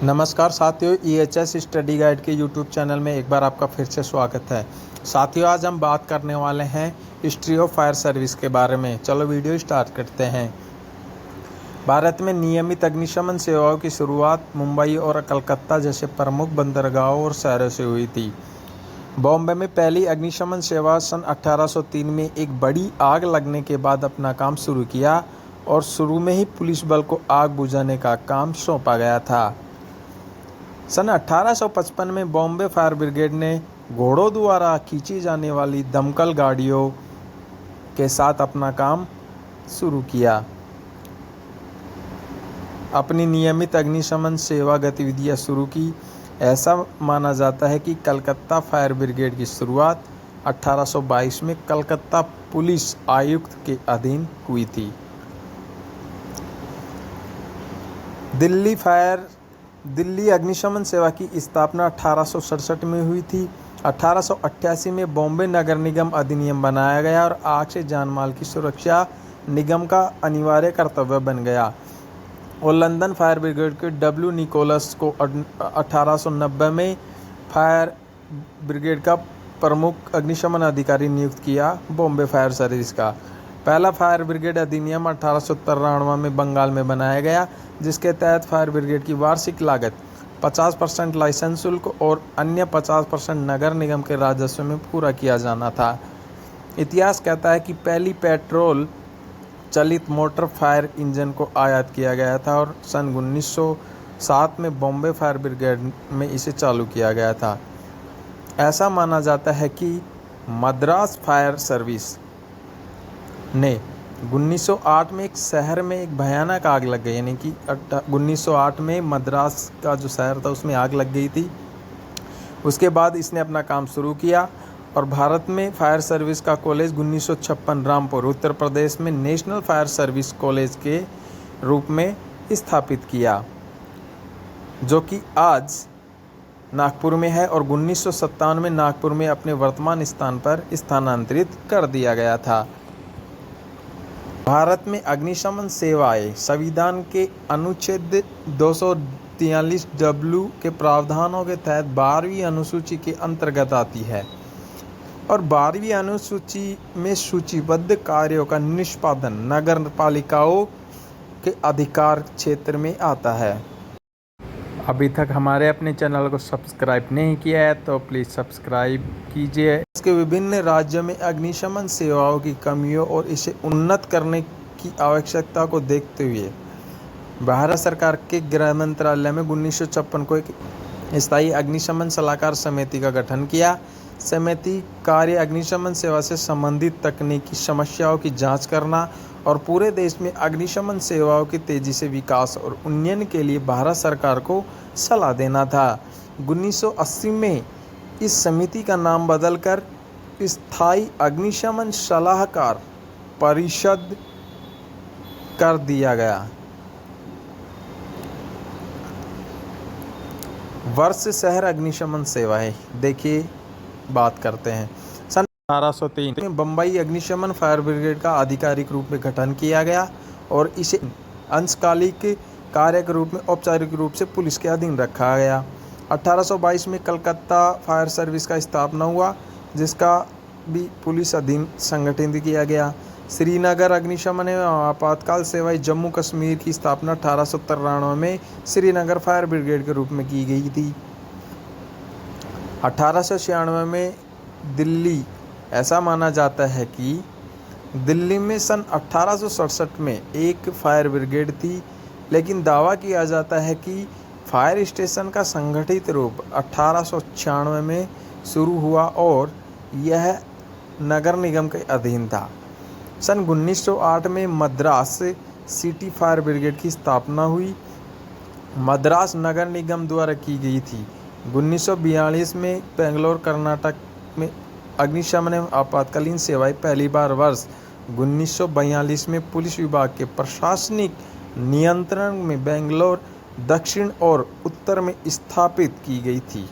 नमस्कार साथियों, EHS study guide के यूट्यूब चैनल में एक बार आपका फिर से स्वागत है। साथियों, आज हम बात करने वाले हैं हिस्ट्री ऑफ फायर सर्विस के बारे में। चलो वीडियो स्टार्ट करते हैं। भारत में नियमित अग्निशमन सेवाओं की शुरुआत मुंबई और कलकत्ता जैसे प्रमुख बंदरगाहों और शहरों से हुई थी। बॉम्बे में पहली अग्निशमन सेवा सन 1803 में एक बड़ी आग लगने के बाद अपना काम शुरू किया और शुरू में ही पुलिस बल को आग बुझाने का काम सौंपा गया था। सन 1855 में बॉम्बे फायर ब्रिगेड ने घोड़ों द्वारा खींची जाने वाली दमकल गाड़ियों के साथ अपना काम शुरू किया। अपनी नियमित अग्निशमन सेवा गतिविधियां शुरू की। ऐसा माना जाता है कि कलकत्ता फायर ब्रिगेड की शुरुआत 1822 में कलकत्ता पुलिस आयुक्त के अधीन हुई थी। दिल्ली अग्निशमन सेवा की स्थापना 1867 में हुई थी। 1888 में बॉम्बे नगर निगम अधिनियम बनाया गया और आग से जानमाल की सुरक्षा निगम का अनिवार्य कर्तव्य बन गया। और लंदन फायर ब्रिगेड के डब्ल्यू निकोलस को 1890 में फायर ब्रिगेड का प्रमुख अग्निशमन अधिकारी नियुक्त किया। बॉम्बे फायर सर्विस का पहला फायर ब्रिगेड अधिनियम 1893 में बंगाल में बनाया गया, जिसके तहत फायर ब्रिगेड की वार्षिक लागत 50% लाइसेंस शुल्क और अन्य 50% नगर निगम के राजस्व में पूरा किया जाना था। इतिहास कहता है कि पहली पेट्रोल चलित मोटर फायर इंजन को आयात किया गया था और सन 1907 में बॉम्बे फायर ब्रिगेड में इसे चालू किया गया था। ऐसा माना जाता है कि मद्रास फायर सर्विस ने 1908 में एक शहर में एक भयानक आग लग गई, यानी कि 1908 में मद्रास का जो शहर था उसमें आग लग गई थी। उसके बाद इसने अपना काम शुरू किया और भारत में फायर सर्विस का कॉलेज 1956 रामपुर उत्तर प्रदेश में नेशनल फायर सर्विस कॉलेज के रूप में स्थापित किया, जो कि आज नागपुर में है और 1957 में नागपुर में अपने वर्तमान स्थान पर स्थानांतरित कर दिया गया था। भारत में अग्निशमन सेवाएं संविधान के अनुच्छेद 243 W के प्रावधानों के तहत 12वीं अनुसूची के अंतर्गत आती है और 12वीं अनुसूची में सूचीबद्ध कार्यों का निष्पादन नगर पालिकाओं के अधिकार क्षेत्र में आता है। अभी तक हमारे अपने चैनल को सब्सक्राइब नहीं किया है तो प्लीज़ सब्सक्राइब कीजिए। इसके विभिन्न राज्यों में अग्निशमन सेवाओं की कमियों और इसे उन्नत करने की आवश्यकता को देखते हुए भारत सरकार के गृह मंत्रालय में 1956 को एक स्थायी अग्निशमन सलाहकार समिति का गठन किया। समिति कार्य अग्निशमन सेवा से संबंधित तकनीकी समस्याओं की जांच करना और पूरे देश में अग्निशमन सेवाओं के तेजी से विकास और उन्नयन के लिए भारत सरकार को सलाह देना था। 1980 में इस समिति का नाम बदलकर स्थायी अग्निशमन सलाहकार परिषद कर दिया गया। वर्ष शहर अग्निशमन सेवाएं देखिए, बात करते हैं। सन 1803 में बम्बई अग्निशमन फायर ब्रिगेड का आधिकारिक रूप में गठन किया गया और इसे अंशकालिक कार्य के रूप में औपचारिक रूप से पुलिस के अधीन रखा गया। 1822 में कलकत्ता फायर सर्विस का स्थापना हुआ, जिसका भी पुलिस अधीन संगठित किया गया। श्रीनगर अग्निशमन एवं आपातकाल सेवाएं जम्मू कश्मीर की स्थापना 1893 में श्रीनगर फायर ब्रिगेड के रूप में की गई थी। 1896 में दिल्ली, ऐसा माना जाता है कि दिल्ली में सन 1867 में एक फायर ब्रिगेड थी, लेकिन दावा किया जाता है कि फायर स्टेशन का संगठित रूप 1896 में शुरू हुआ और यह नगर निगम के अधीन था। सन 1908 में मद्रास सिटी फायर ब्रिगेड की स्थापना हुई, मद्रास नगर निगम द्वारा की गई थी। 1942 में बेंगलोर कर्नाटक में अग्निशमन एवं आपातकालीन सेवाएं पहली बार वर्ष 1942 में पुलिस विभाग के प्रशासनिक नियंत्रण में बेंगलोर दक्षिण और उत्तर में स्थापित की गई थी।